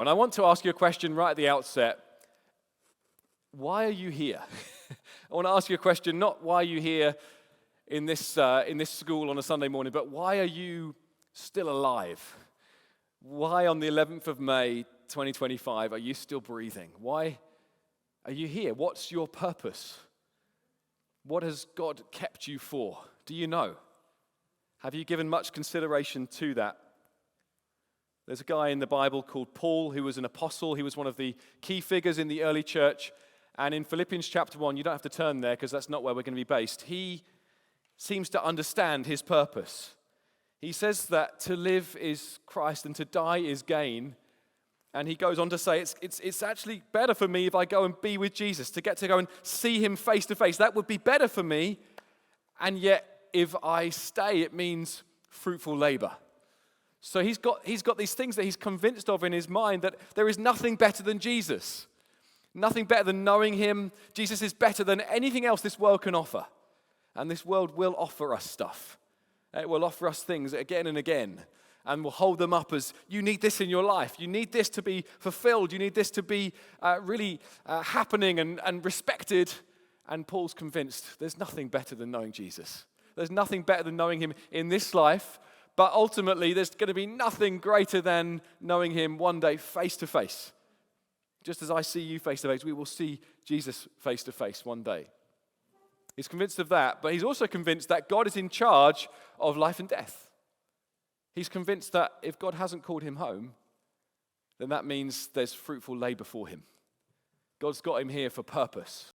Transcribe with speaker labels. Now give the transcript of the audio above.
Speaker 1: And I want to ask you a question right at the outset. Why are you here? I want to ask you a question, not why are you here in this school on a Sunday morning, but why are you still alive? Why on the 11th of May, 2025, are you still breathing? Why are you here? What's your purpose? What has God kept you for? Do you know? Have you given much consideration to that? There's a guy in the Bible called Paul who was an apostle. He was one of the key figures in the early church. And in Philippians chapter 1, you don't have to turn there because that's not where we're going to be based. He seems to understand his purpose. He says that to live is Christ and to die is gain. And he goes on to say, it's actually better for me if I go and be with Jesus, to get to go and see him face to face. That would be better for me. And yet, if I stay, it means fruitful labor. So he's got these things that he's convinced of in his mind, that there is nothing better than Jesus. Nothing better than knowing him. Jesus is better than anything else this world can offer. And this world will offer us stuff. It will offer us things again and again. And we'll hold them up as, you need this in your life. You need this to be fulfilled. You need this to be really happening and respected. And Paul's convinced there's nothing better than knowing Jesus. There's nothing better than knowing him in this life. But ultimately, there's going to be nothing greater than knowing him one day face to face. Just as I see you face to face, we will see Jesus face to face one day. He's convinced of that, but he's also convinced that God is in charge of life and death. He's convinced that if God hasn't called him home, then that means there's fruitful labor for him. God's got him here for purpose.